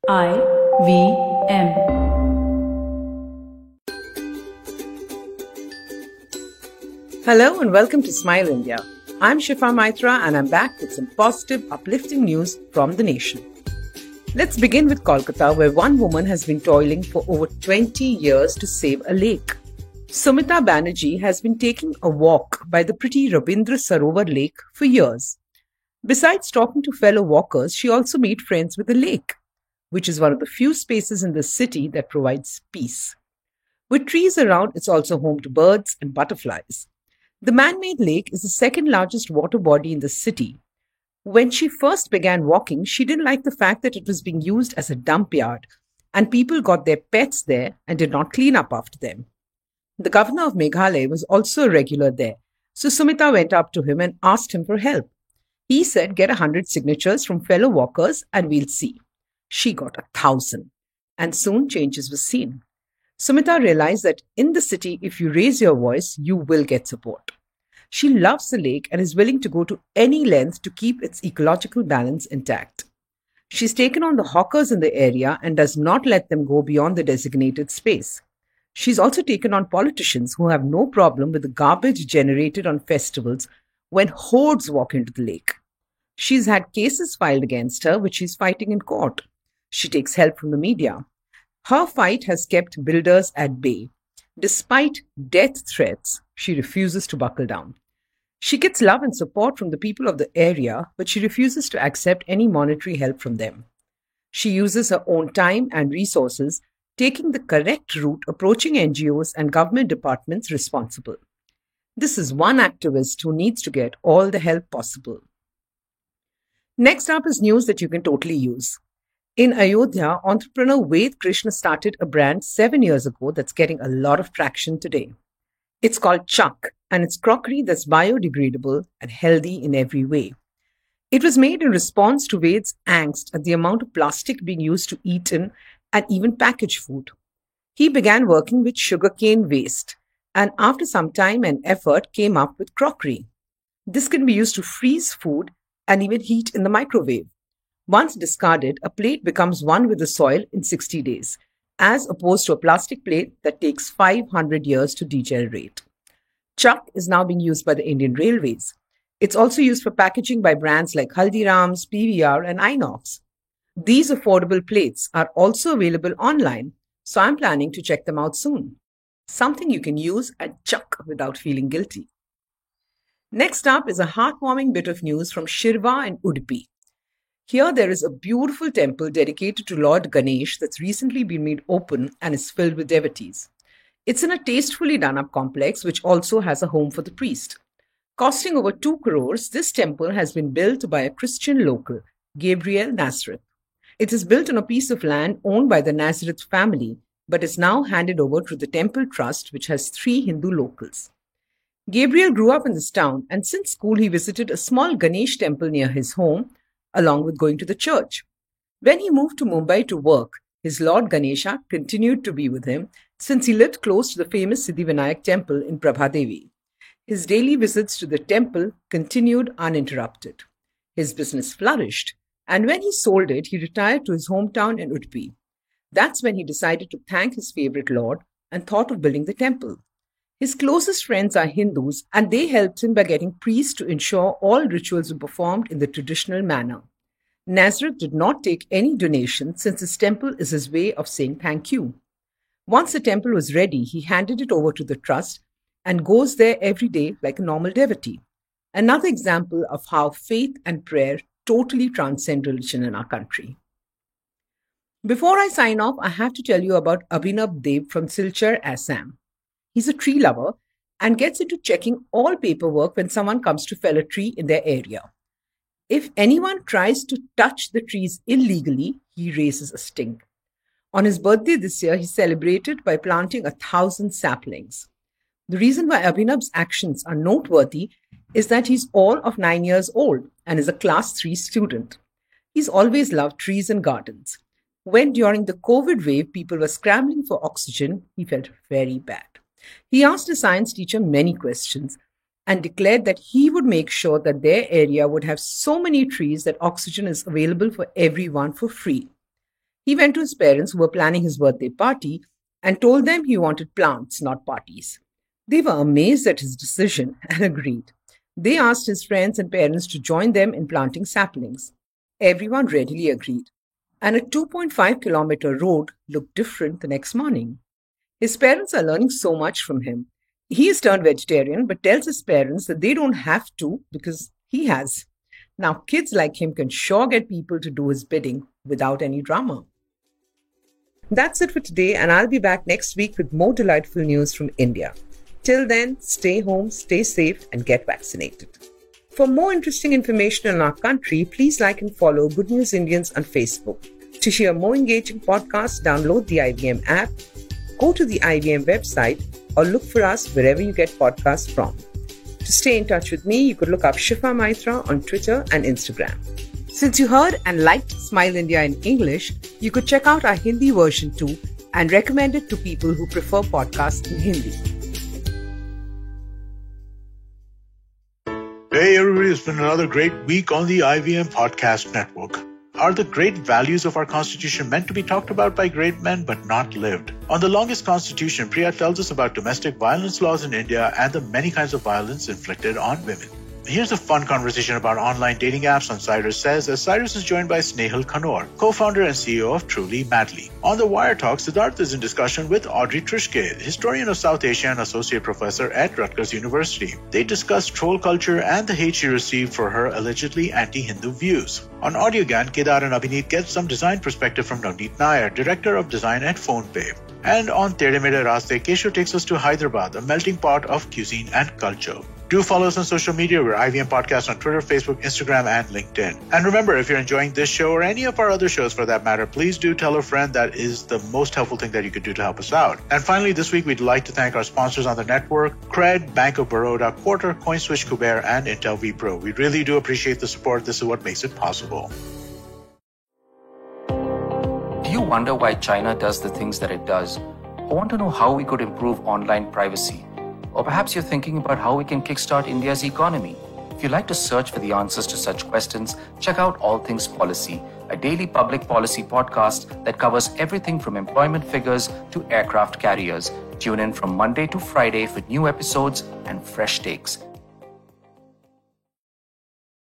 IVM. Hello and welcome to Smile India. I'm Shifa Maitra and I'm back with some positive, uplifting news from the nation. Let's begin with Kolkata, where one woman has been toiling for over 20 years to save a lake. Sumita Banerjee has been taking a walk by the pretty Rabindra Sarovar lake for years. Besides talking to fellow walkers, she also made friends with the lake, which is one of the few spaces in the city that provides peace. With trees around, it's also home to birds and butterflies. The man-made lake is the second largest water body in the city. When she first began walking, she didn't like the fact that it was being used as a dump yard, and people got their pets there and did not clean up after them. The governor of Meghalaya was also a regular there, so Sumita went up to him and asked him for help. He said, "Get 100 signatures from fellow walkers and we'll see." She got 1,000, and soon changes were seen. Sumita realized that in the city, if you raise your voice, you will get support. She loves the lake and is willing to go to any length to keep its ecological balance intact. She's taken on the hawkers in the area and does not let them go beyond the designated space. She's also taken on politicians who have no problem with the garbage generated on festivals when hordes walk into the lake. She's had cases filed against her, which she's fighting in court. She takes help from the media. Her fight has kept builders at bay. Despite death threats, she refuses to buckle down. She gets love and support from the people of the area, but she refuses to accept any monetary help from them. She uses her own time and resources, taking the correct route, approaching NGOs and government departments responsible. This is one activist who needs to get all the help possible. Next up is news that you can totally use. In Ayodhya, entrepreneur Ved Krishna started a brand 7 years ago that's getting a lot of traction today. It's called Chuck, and it's crockery that's biodegradable and healthy in every way. It was made in response to Ved's angst at the amount of plastic being used to eat in and even package food. He began working with sugarcane waste, and after some time and effort came up with crockery. This can be used to freeze food and even heat in the microwave. Once discarded, a plate becomes one with the soil in 60 days, as opposed to a plastic plate that takes 500 years to degenerate. Chuck is now being used by the Indian Railways. It's also used for packaging by brands like Haldiram's, PVR, and Inox. These affordable plates are also available online, so I'm planning to check them out soon. Something you can use and chuck without feeling guilty. Next up is a heartwarming bit of news from Shirva in Udupi. Here there is a beautiful temple dedicated to Lord Ganesh that's recently been made open and is filled with devotees. It's in a tastefully done-up complex which also has a home for the priest. Costing over 2 crores, this temple has been built by a Christian local, Gabriel Nazareth. It is built on a piece of land owned by the Nazareth family, but is now handed over to the Temple Trust, which has 3 Hindu locals. Gabriel grew up in this town, and since school he visited a small Ganesh temple near his home, along with going to the church. When he moved to Mumbai to work, his Lord Ganesha continued to be with him since he lived close to the famous Siddhivinayak temple in Prabhadevi. His daily visits to the temple continued uninterrupted. His business flourished, and when he sold it, he retired to his hometown in Udupi. That's when he decided to thank his favorite Lord and thought of building the temple. His closest friends are Hindus, and they helped him by getting priests to ensure all rituals were performed in the traditional manner. Nazareth did not take any donations since his temple is his way of saying thank you. Once the temple was ready, he handed it over to the trust and goes there every day like a normal devotee. Another example of how faith and prayer totally transcend religion in our country. Before I sign off, I have to tell you about Abhinav Dev from Silchar, Assam. He's a tree lover and gets into checking all paperwork when someone comes to fell a tree in their area. If anyone tries to touch the trees illegally, he raises a stink. On his birthday this year, he celebrated by planting 1,000 saplings. The reason why Abhinav's actions are noteworthy is that he's all of 9 years old and is a class 3 student. He's always loved trees and gardens. When during the COVID wave people were scrambling for oxygen, he felt very bad. He asked his science teacher many questions and declared that he would make sure that their area would have so many trees that oxygen is available for everyone for free. He went to his parents who were planning his birthday party and told them he wanted plants, not parties. They were amazed at his decision and agreed. They asked his friends and parents to join them in planting saplings. Everyone readily agreed, and a 2.5-kilometer road looked different the next morning. His parents are learning so much from him. He has turned vegetarian but tells his parents that they don't have to because he has. Now, kids like him can sure get people to do his bidding without any drama. That's it for today, and I'll be back next week with more delightful news from India. Till then, stay home, stay safe, and get vaccinated. For more interesting information on our country, please like and follow Good News Indians on Facebook. To hear more engaging podcasts, download the IVM app, go to the IVM website, or look for us wherever you get podcasts from. To stay in touch with me, you could look up Shifa Maitra on Twitter and Instagram. Since you heard and liked Smile India in English, you could check out our Hindi version too and recommend it to people who prefer podcasts in Hindi. Hey everybody, it's been another great week on the IVM Podcast Network. Are the great values of our Constitution meant to be talked about by great men but not lived? On the longest Constitution, Priya tells us about domestic violence laws in India and the many kinds of violence inflicted on women. Here's a fun conversation about online dating apps on Cyrus Says as Cyrus is joined by Snehal Kanor, co-founder and CEO of Truly Madly. On the Wire Talk, Siddharth is in discussion with Audrey Trishke, historian of South Asia and associate professor at Rutgers University. They discuss troll culture and the hate she received for her allegedly anti-Hindu views. On Audiogan, Kedar and Abhineet get some design perspective from Navneet Nair, director of design at PhonePe. And on Tere Mere Raste, Keshav takes us to Hyderabad, a melting pot of cuisine and culture. Do follow us on social media. We're IVM Podcast on Twitter, Facebook, Instagram, and LinkedIn. And remember, if you're enjoying this show or any of our other shows for that matter, please do tell a friend. That is the most helpful thing that you could do to help us out. And finally, this week, we'd like to thank our sponsors on the network, Cred, Bank of Baroda, Quarter, CoinSwitch, Kuber, and Intel vPro. We really do appreciate the support. This is what makes it possible. Do you wonder why China does the things that it does? Or want to know how we could improve online privacy? Or perhaps you're thinking about how we can kickstart India's economy. If you'd like to search for the answers to such questions, check out All Things Policy, a daily public policy podcast that covers everything from employment figures to aircraft carriers. Tune in from Monday to Friday for new episodes and fresh takes.